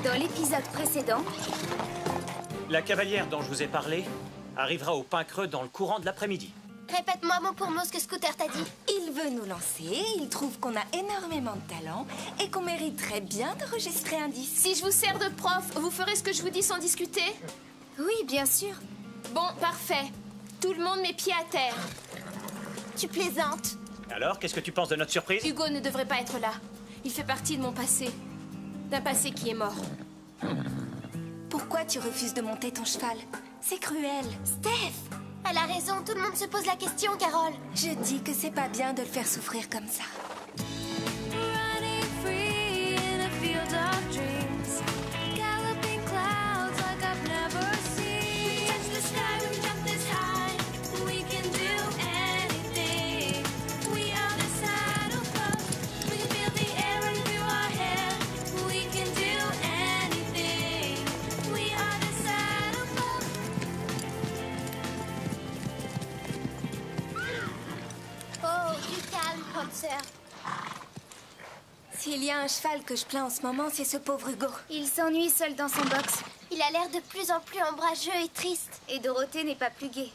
Dans l'épisode précédent... La cavalière dont je vous ai parlé arrivera au Pain Creux dans le courant de l'après-midi. Répète-moi mot pour mot ce que Scooter t'a dit. Il veut nous lancer, il trouve qu'on a énormément de talent et qu'on mériterait bien d'enregistrer un disque. Si je vous sers de prof, vous ferez ce que je vous dis sans discuter? Oui, bien sûr. Bon, parfait. Tout le monde met pied à terre. Tu plaisantes. Alors, qu'est-ce que tu penses de notre surprise? Hugo ne devrait pas être là. Il fait partie de mon passé. D'un passé qui est mort. Pourquoi tu refuses de monter ton cheval? C'est cruel. Steph, elle a raison, tout le monde se pose la question, Carole. Je dis que c'est pas bien de le faire souffrir comme ça. S'il y a un cheval que je plains en ce moment, c'est ce pauvre Hugo. Il s'ennuie seul dans son box. Il a l'air de plus en plus ombrageux et triste. Et Dorothée n'est pas plus gaie.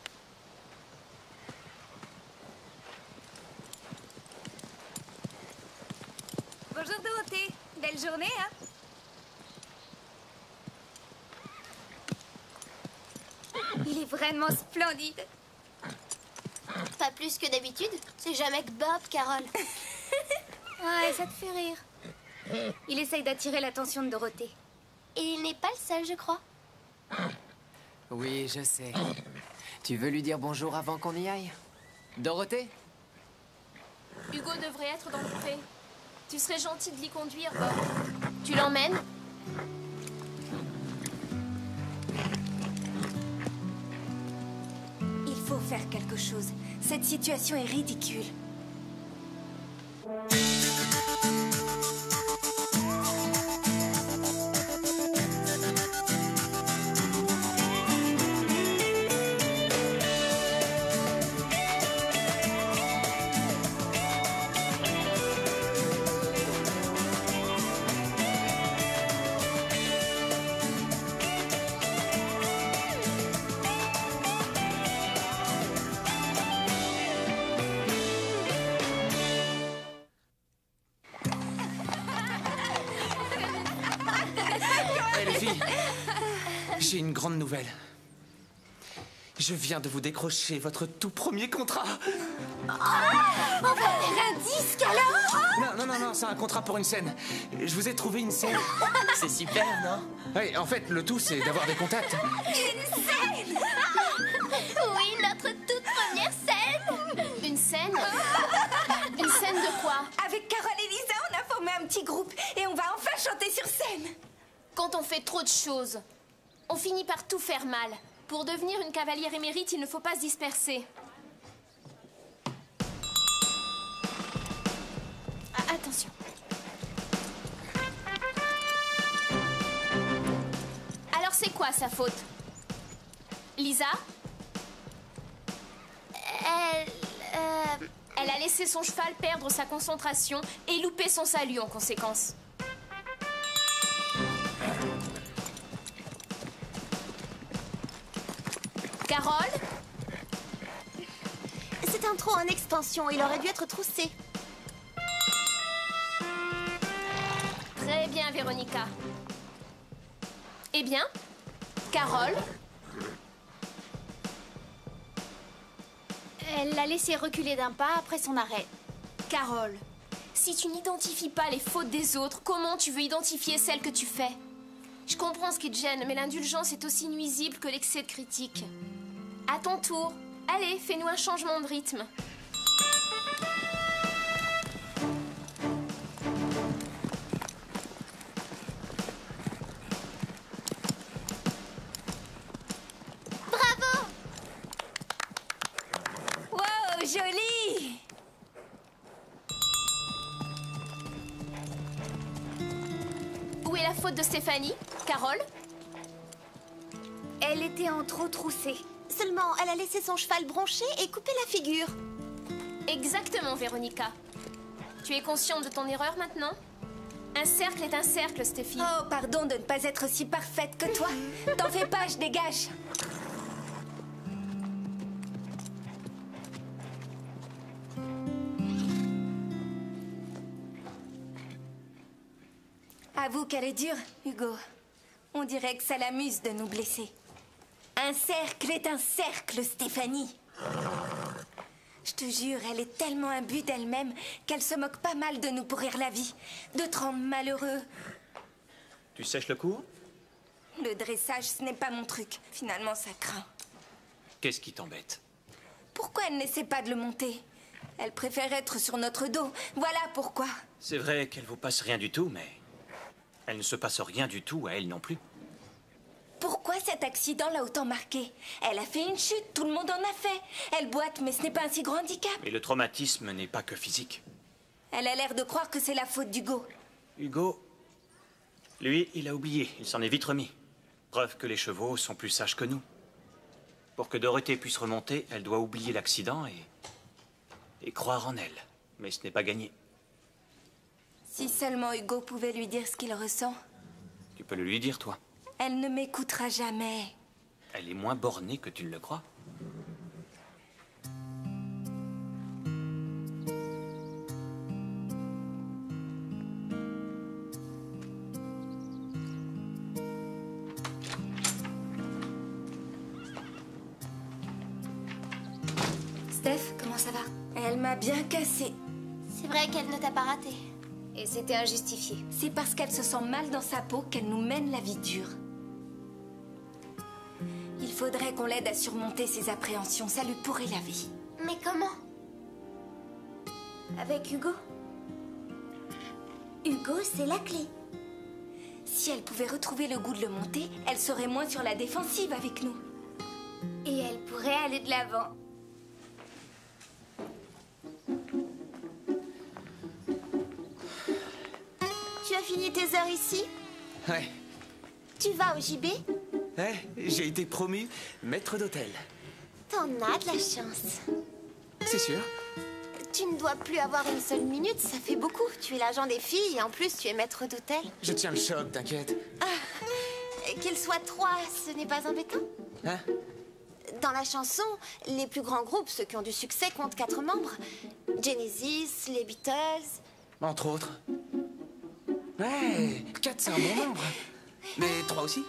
Bonjour Dorothée. Belle journée, hein? Il est vraiment splendide. Pas plus que d'habitude. C'est jamais que Bob, Carole. Ouais, ça te fait rire. Il essaye d'attirer l'attention de Dorothée. Et il n'est pas le seul, je crois. Oui, je sais. Tu veux lui dire bonjour avant qu'on y aille? Dorothée? Hugo devrait être dans le pré. Tu serais gentil de l'y conduire, Bob. Tu l'emmènes? Il faut faire quelque chose. Cette situation est ridicule. J'ai une grande nouvelle. Je viens de vous décrocher votre tout premier contrat. On va faire un disque alors? Non, c'est un contrat pour une scène. Je vous ai trouvé une scène. C'est super, non? Oui, en fait, le tout, c'est d'avoir des contacts. Une scène? Oui, notre toute première scène. Une scène? Une scène de quoi? Avec Carole et Lisa, on a formé un petit groupe et on va enfin chanter sur scène. Quand on fait trop de choses, on finit par tout faire mal. Pour devenir une cavalière émérite, il ne faut pas se disperser. Ah, attention. Alors c'est quoi sa faute? Lisa? Elle a laissé son cheval perdre sa concentration et louper son salut en conséquence. Carole? C'est un trou en extension, il aurait dû être troussé. Très bien, Véronica. Eh bien, Carole? Elle l'a laissé reculer d'un pas après son arrêt. Carole, si tu n'identifies pas les fautes des autres, comment tu veux identifier celles que tu fais? Je comprends ce qui te gêne, mais l'indulgence est aussi nuisible que l'excès de critique. À ton tour. Allez, fais-nous un changement de rythme. Bravo! Wow, joli! Où est la faute de Stéphanie? Carole? Elle était en trop troussée. Seulement, elle a laissé son cheval broncher et couper la figure. Exactement, Véronica. Tu es consciente de ton erreur maintenant? Un cercle est un cercle, Steffi. Oh, pardon de ne pas être aussi parfaite que toi. T'en fais pas, je dégage. Avoue qu'elle est dure, Hugo. On dirait que ça l'amuse de nous blesser. Un cercle est un cercle, Stéphanie. Je te jure, elle est tellement imbue d'elle-même qu'elle se moque pas mal de nous pourrir la vie, de te rendre malheureux. Tu sèches le cours? Le dressage, ce n'est pas mon truc. Finalement, ça craint. Qu'est-ce qui t'embête? Pourquoi elle n'essaie pas de le monter? Elle préfère être sur notre dos. Voilà pourquoi. C'est vrai qu'elle vous passe rien du tout, mais elle ne se passe rien du tout à elle non plus. Pourquoi cet accident l'a autant marqué? Elle a fait une chute, tout le monde en a fait. Elle boite, mais ce n'est pas un si grand handicap. Et le traumatisme n'est pas que physique. Elle a l'air de croire que c'est la faute d'Hugo. Hugo, lui, il a oublié, il s'en est vite remis. Preuve que les chevaux sont plus sages que nous. Pour que Dorothée puisse remonter, elle doit oublier l'accident et croire en elle. Mais ce n'est pas gagné. Si seulement Hugo pouvait lui dire ce qu'il ressent. Tu peux le lui dire, toi. Elle ne m'écoutera jamais. Elle est moins bornée que tu ne le crois. Steph, comment ça va? Elle m'a bien cassée. C'est vrai qu'elle ne t'a pas raté. Et c'était injustifié. C'est parce qu'elle se sent mal dans sa peau qu'elle nous mène la vie dure. Il faudrait qu'on l'aide à surmonter ses appréhensions. Ça lui pourrait la vie. Mais comment? Avec Hugo? Hugo, c'est la clé. Si elle pouvait retrouver le goût de le monter, elle serait moins sur la défensive avec nous. Et elle pourrait aller de l'avant. Tu as fini tes heures ici? Ouais. Tu vas au JB? Ouais, j'ai été promu maître d'hôtel. T'en as de la chance. C'est sûr. Tu ne dois plus avoir une seule minute, ça fait beaucoup. Tu es l'agent des filles et en plus tu es maître d'hôtel. Je tiens le choc, t'inquiète. Qu'ils soient 3, ce n'est pas embêtant. Hein? Dans la chanson, les plus grands groupes, ceux qui ont du succès, comptent 4 membres. Genesis, les Beatles... Entre autres. Ouais, 4 c'est un bon nombre. Mais 3 aussi.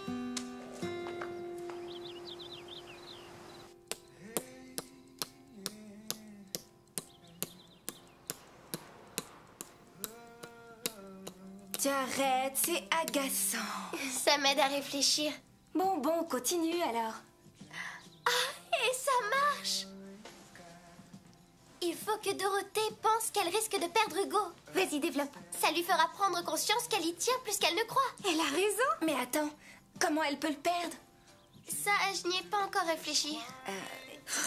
Arrête, c'est agaçant. Ça m'aide à réfléchir. Bon, continue alors. Et ça marche! Il faut que Dorothée pense qu'elle risque de perdre Hugo. Vas-y, développe. Ça lui fera prendre conscience qu'elle y tient plus qu'elle ne croit. Elle a raison. Mais attends, comment elle peut le perdre? Ça, je n'y ai pas encore réfléchi.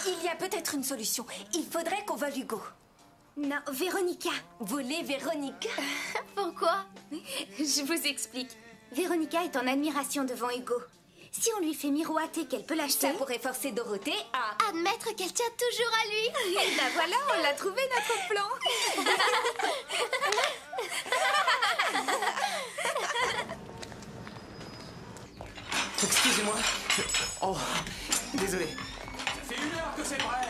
Il y a peut-être une solution. Il faudrait qu'on vole Hugo. Non, Véronica. Voler Véronica? Pourquoi? Je vous explique. Véronica est en admiration devant Hugo. Si on lui fait miroiter qu'elle peut l'acheter... Ça pourrait forcer Dorothée à... admettre qu'elle tient toujours à lui. Et ben voilà, on l'a trouvé notre plan. Excusez-moi. Oh, désolé. Ça fait 1 heure que c'est prêt.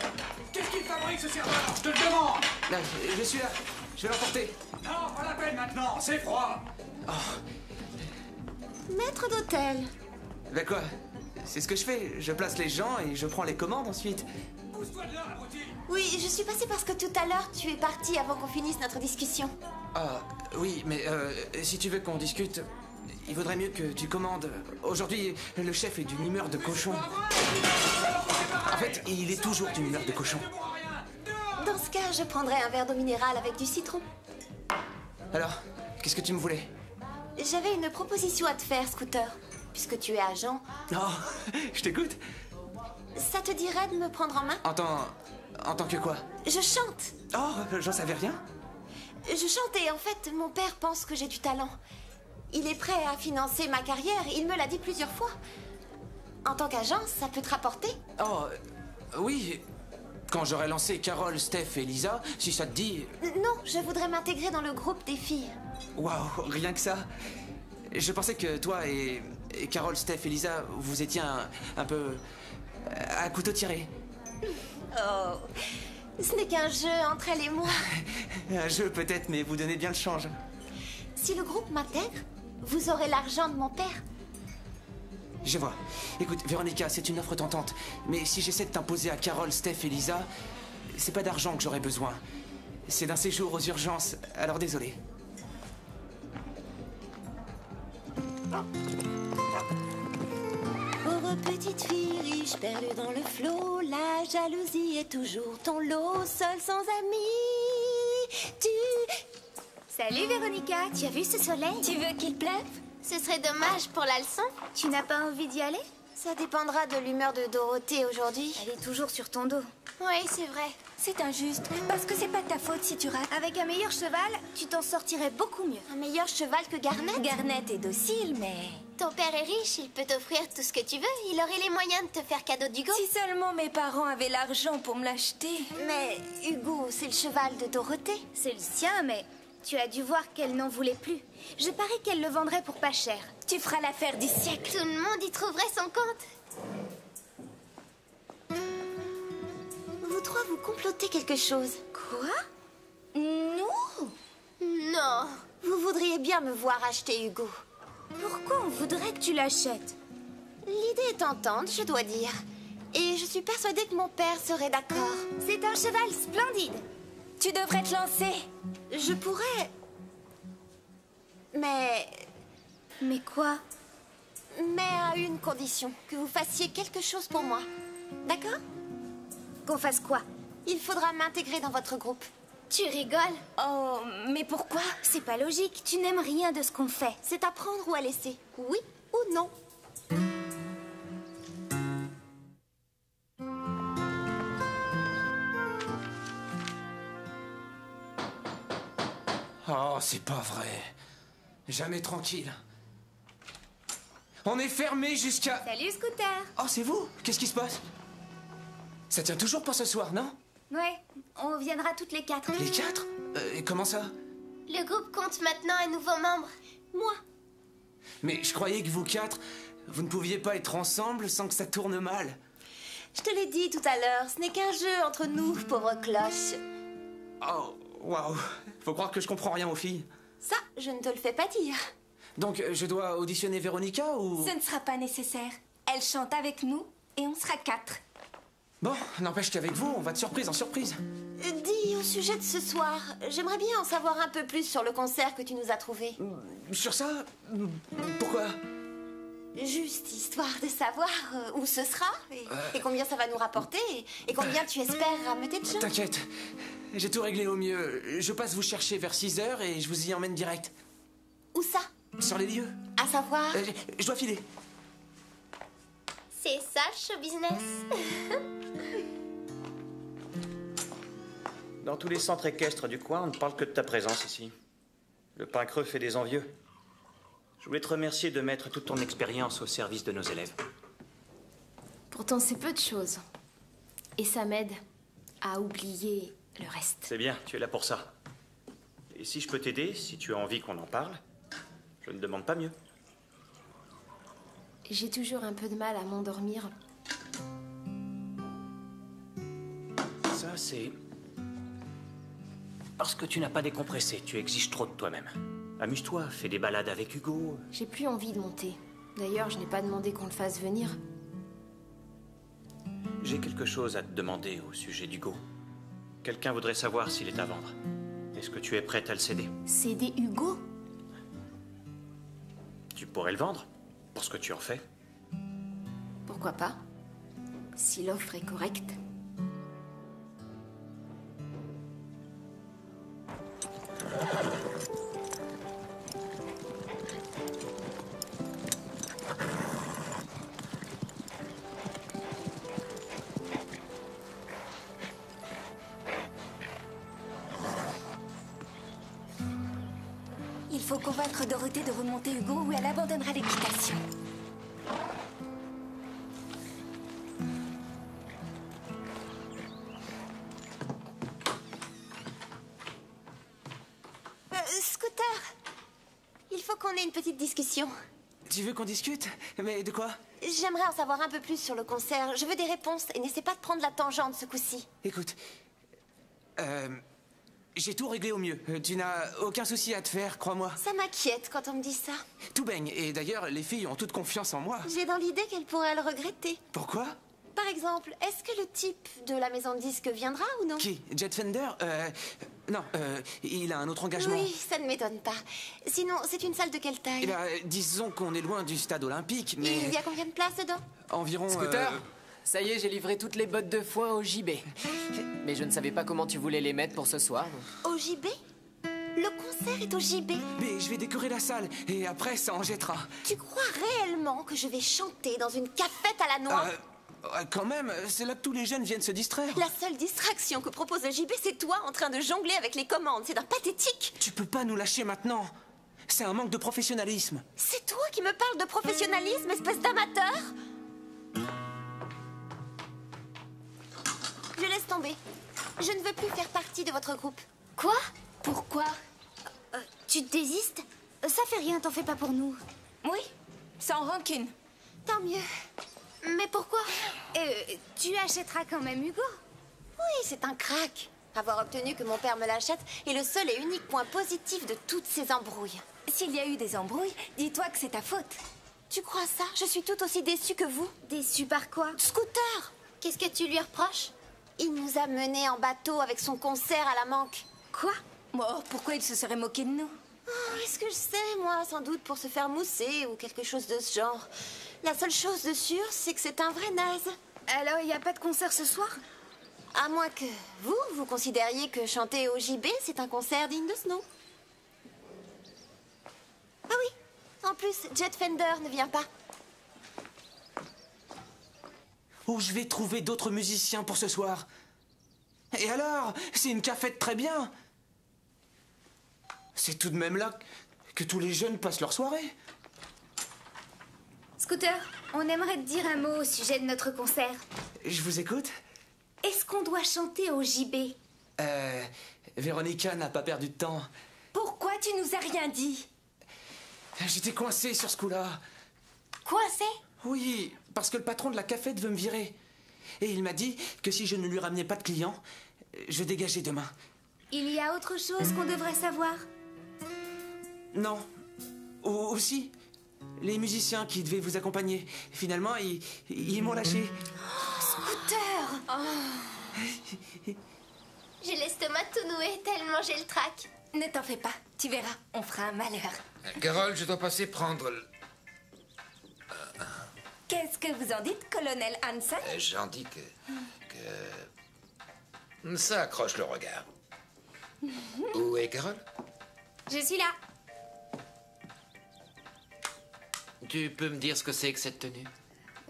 Qu'est-ce qu'il fabrique ce serveur? Je te le demande. Là, je suis là. Je vais l'emporter. Non, pas la peine maintenant, c'est froid. Maître d'hôtel. Ben quoi? C'est ce que je fais. Je place les gens et je prends les commandes ensuite. Pousse-toi de là, abruti. Oui, je suis passée parce que tout à l'heure, tu es parti avant qu'on finisse notre discussion. Ah, oui, mais si tu veux qu'on discute, il vaudrait mieux que tu commandes. Aujourd'hui, le chef est d'une humeur de cochon. En fait, il est toujours d'une humeur de cochon. Dans ce cas, je prendrais un verre d'eau minérale avec du citron. Alors, qu'est-ce que tu me voulais? J'avais une proposition à te faire, Scooter. Puisque tu es agent, Non, je t'écoute. ça te dirait de me prendre en main? En tant que quoi? Je chante. Oh, j'en savais rien. Je chante et en fait, mon père pense que j'ai du talent. Il est prêt à financer ma carrière, il me l'a dit plusieurs fois. En tant qu'agent, ça peut te rapporter? Oh, oui. Quand j'aurai lancé Carole, Steph et Lisa, si ça te dit... Non, je voudrais m'intégrer dans le groupe des filles. Waouh, rien que ça. Je pensais que toi et Carole, Steph et Lisa, vous étiez un peu à couteau tiré. Oh, ce n'est qu'un jeu entre elle et moi. Un jeu peut-être, mais vous donnez bien le change. Si le groupe m'intègre, vous aurez l'argent de mon père. Je vois. Écoute, Véronica, c'est une offre tentante. Mais si j'essaie de t'imposer à Carole, Steph et Lisa, c'est pas d'argent que j'aurais besoin. C'est d'un séjour aux urgences, alors désolé. Pauvre petite fille riche, perdue dans le flot, la jalousie est toujours ton lot, seule sans amis. Salut Véronica, tu as vu ce soleil? Tu veux qu'il pleuve? Ce serait dommage pour la leçon. Tu n'as pas envie d'y aller? Ça dépendra de l'humeur de Dorothée aujourd'hui. Elle est toujours sur ton dos. Oui, c'est vrai. C'est injuste, parce que c'est pas de ta faute si tu rates. Avec un meilleur cheval, tu t'en sortirais beaucoup mieux. Un meilleur cheval que Garnet? Garnet est docile, mais... Ton père est riche, il peut t'offrir tout ce que tu veux. Il aurait les moyens de te faire cadeau d'Hugo. Si seulement mes parents avaient l'argent pour me l'acheter. Mais Hugo, c'est le cheval de Dorothée. C'est le sien, mais tu as dû voir qu'elle n'en voulait plus. Je parie qu'elle le vendrait pour pas cher. Tu feras l'affaire du siècle. Tout le monde y trouverait son compte. Vous trois, vous complotez quelque chose. Quoi? Nous? Non. Vous voudriez bien me voir acheter Hugo. Pourquoi on voudrait que tu l'achètes? L'idée est tentante, je dois dire. Et je suis persuadée que mon père serait d'accord. C'est un cheval splendide. Tu devrais te lancer. Je pourrais... Mais quoi? Mais à une condition, que vous fassiez quelque chose pour moi. D'accord? Qu'on fasse quoi? Il faudra m'intégrer dans votre groupe. Tu rigoles? Oh, mais pourquoi? C'est pas logique, tu n'aimes rien de ce qu'on fait. C'est à prendre ou à laisser. Oui ou non. Oh, c'est pas vrai. Jamais tranquille. On est fermé jusqu'à... Salut, Scooter. Oh, c'est vous? Qu'est-ce qui se passe? Ça tient toujours pour ce soir, non? Ouais, on viendra toutes les 4. Les 4? Comment ça? Le groupe compte maintenant un nouveau membre. Moi. Mais je croyais que vous 4, vous ne pouviez pas être ensemble sans que ça tourne mal. Je te l'ai dit tout à l'heure, ce n'est qu'un jeu entre nous, pauvre cloche. Oh, waouh. Faut croire que je comprends rien aux filles. Ça, je ne te le fais pas dire. Donc, je dois auditionner Véronica ou... Ce ne sera pas nécessaire. Elle chante avec nous et on sera 4. Bon, n'empêche qu'avec vous, on va de surprise en surprise. Dis, au sujet de ce soir, j'aimerais bien en savoir un peu plus sur le concert que tu nous as trouvé. Sur ça? Pourquoi? Juste histoire de savoir où ce sera et combien ça va nous rapporter et combien tu espères rameuter de gens. T'inquiète, j'ai tout réglé au mieux. Je passe vous chercher vers 6 h et je vous y emmène direct. Où ça? Sur les lieux. À savoir... Je dois filer. C'est ça, show business. Dans tous les centres équestres du coin, on ne parle que de ta présence ici. Le pain creux fait des envieux. Je voulais te remercier de mettre toute ton expérience au service de nos élèves. Pourtant, c'est peu de choses. Et ça m'aide à oublier le reste. C'est bien, tu es là pour ça. Et si je peux t'aider, si tu as envie qu'on en parle, je ne demande pas mieux. J'ai toujours un peu de mal à m'endormir. Ça, c'est... parce que tu n'as pas décompressé. Tu exiges trop de toi-même. Amuse-toi, fais des balades avec Hugo. J'ai plus envie de monter. D'ailleurs, je n'ai pas demandé qu'on le fasse venir. J'ai quelque chose à te demander au sujet d'Hugo. Quelqu'un voudrait savoir s'il est à vendre. Est-ce que tu es prête à le céder? Céder Hugo? Tu pourrais le vendre, pour ce que tu en fais. Pourquoi pas? Si l'offre est correcte. Il faut convaincre Dorothée de remonter Hugo ou elle abandonnera l'équitation. Scooter, qu'on ait une petite discussion. Tu veux qu'on discute? Mais de quoi? J'aimerais en savoir un peu plus sur le concert. Je veux des réponses et n'essaie pas de prendre la tangente ce coup-ci. Écoute, j'ai tout réglé au mieux. Tu n'as aucun souci à te faire, crois-moi. Ça m'inquiète quand on me dit ça. Tout baigne. Et d'ailleurs, les filles ont toute confiance en moi. J'ai dans l'idée qu'elles pourraient le regretter. Pourquoi? Par exemple, est-ce que le type de la maison de disques viendra ou non? Qui? Jet Fender? Non, il a un autre engagement. Oui, ça ne m'étonne pas. Sinon, c'est une salle de quelle taille? Eh ben, disons qu'on est loin du stade olympique, mais... Il y a combien de places dedans? Environ... Scooter, ça y est, j'ai livré toutes les bottes de foin au JB. Mais je ne savais pas comment tu voulais les mettre pour ce soir. Au JB? Le concert est au JB. Mais je vais décorer la salle, et après, ça en jettera. Tu crois réellement que je vais chanter dans une cafette à la noix? Quand même, c'est là que tous les jeunes viennent se distraire. La seule distraction que propose le JB, c'est toi en train de jongler avec les commandes. C'est d'un pathétique. Tu peux pas nous lâcher maintenant. C'est un manque de professionnalisme. C'est toi qui me parles de professionnalisme, espèce d'amateur? Je laisse tomber. Je ne veux plus faire partie de votre groupe. Quoi? Pourquoi? Tu désistes? Ça fait rien, t'en fais pas pour nous. Oui, sans rancune. Tant mieux. Mais pourquoi? Tu achèteras quand même Hugo. Oui, c'est un crack. Avoir obtenu que mon père me l'achète est le seul et unique point positif de toutes ces embrouilles. S'il y a eu des embrouilles, dis-toi que c'est ta faute. Tu crois ça? Je suis tout aussi déçue que vous. Déçu par quoi? Scooter! Qu'est-ce que tu lui reproches? Il nous a menés en bateau avec son concert à la manque. Quoi? Oh, pourquoi il se serait moqué de nous? Oh, est-ce que je sais, moi? Sans doute pour se faire mousser ou quelque chose de ce genre. La seule chose de sûre, c'est que c'est un vrai naze. Alors, il n'y a pas de concert ce soir? À moins que vous considériez que chanter au JB, c'est un concert digne de ce nom. Ah oui, en plus, Jet Fender ne vient pas. Où je vais trouver d'autres musiciens pour ce soir? Et alors? C'est une cafette très bien. C'est tout de même là que tous les jeunes passent leur soirée. Scooter, on aimerait te dire un mot au sujet de notre concert. Je vous écoute. Est-ce qu'on doit chanter au JB? Véronica n'a pas perdu de temps. Pourquoi tu nous as rien dit? J'étais coincé sur ce coup-là. Coincé? Oui, parce que le patron de la cafette veut me virer. Et il m'a dit que si je ne lui ramenais pas de clients, je dégageais demain. Il y a autre chose qu'on devrait savoir? Non. Aussi, les musiciens qui devaient vous accompagner, finalement, ils m'ont lâché. Scooter! J'ai l'estomac tout noué tellement j'ai le trac. Ne t'en fais pas, tu verras, on fera un malheur. Carole, je dois passer prendre... Qu'est-ce que vous en dites, colonel Hanson? J'en dis que... Ça accroche le regard. Où est Carole? Je suis là. Tu peux me dire ce que c'est que cette tenue?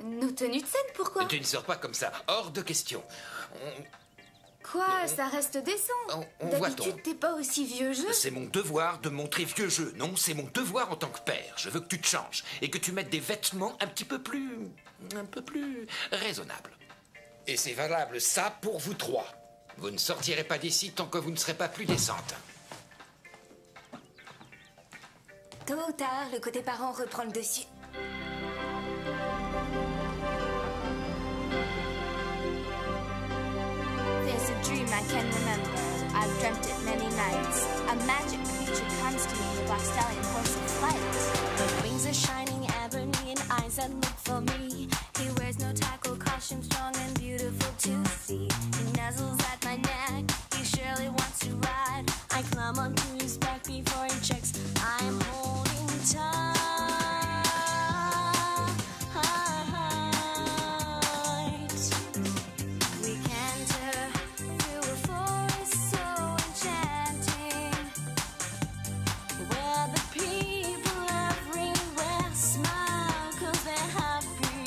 Nos tenues de scène, pourquoi? Tu ne sors pas comme ça, hors de question. Quoi? Ça reste décent. On voit D'habitude, t'es pas aussi vieux jeu. C'est mon devoir de montrer vieux jeu. Non, c'est mon devoir en tant que père. Je veux que tu te changes et que tu mettes des vêtements un peu plus raisonnables. Et c'est valable ça pour vous trois. Vous ne sortirez pas d'ici tant que vous ne serez pas plus décente. Tôt ou tard, le côté parent reprend le dessus. There's a dream I can remember. I've dreamt it many nights. A magic creature comes to me, a black stallion horse of flight. His wings are shining ebony and eyes that look for me. He wears no tackle, costume strong and beautiful to see. He nuzzles at my neck, he surely wants to ride. I climb onto his back before he checks. I'm holding tight. We canter through a forest so enchanting, where the people everywhere smile 'cause they're happy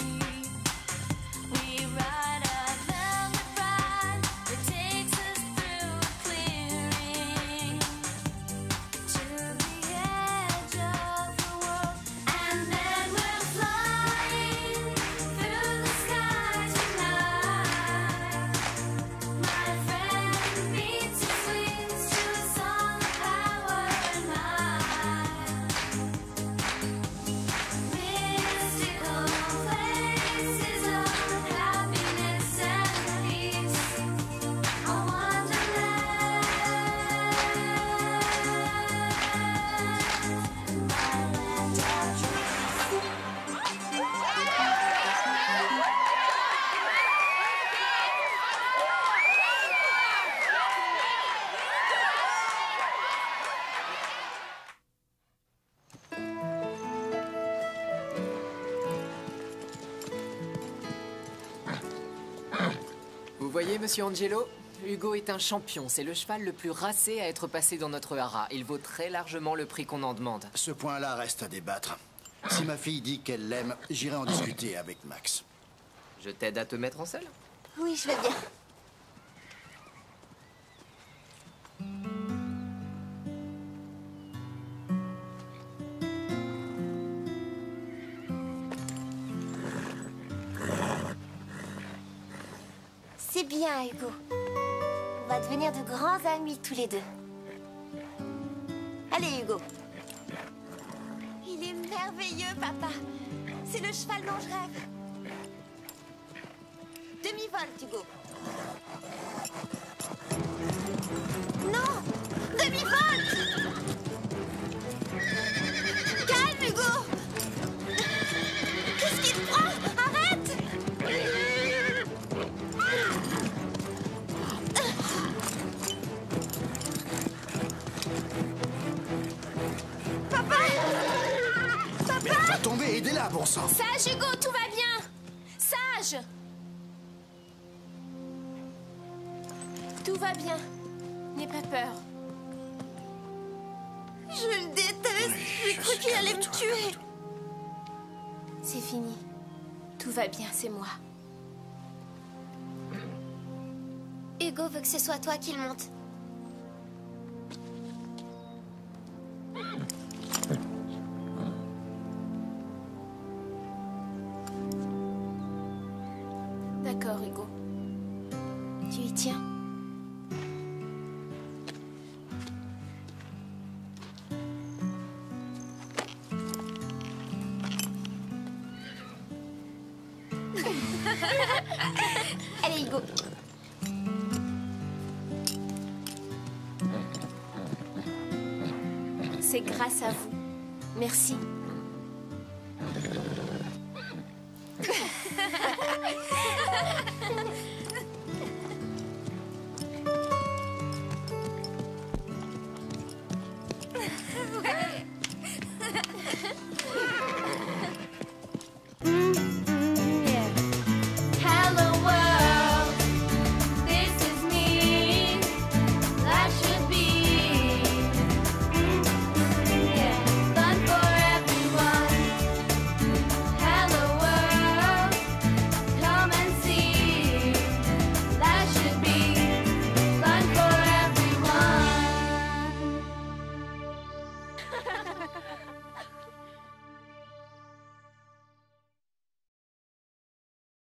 voyez, monsieur Angelo, Hugo est un champion. C'est le cheval le plus racé à être passé dans notre haras. Il vaut très largement le prix qu'on en demande. Ce point-là reste à débattre. Si ma fille dit qu'elle l'aime, j'irai en discuter avec Max. Je t'aide à te mettre en selle? Oui, je vais bien. C'est bien, Hugo. On va devenir de grands amis tous les deux. Allez, Hugo. Il est merveilleux, papa. C'est le cheval dont je rêve. Demi-volte, Hugo. Non! Demi-volte! Calme, Hugo! Qu'est-ce qu'il te prend? Arrête! Papa! Mais elle va tomber, aidez-la, bon sang! Sage, Hugo, tout va bien. Sage. Tout va bien. N'aie pas peur. Je le déteste. J'ai cru qu'il allait me tuer. C'est fini. Tout va bien, c'est moi. Hugo veut que ce soit toi qui le monte. D'accord, Hugo. Tu y tiens? Allez, Hugo. C'est grâce à vous. Merci.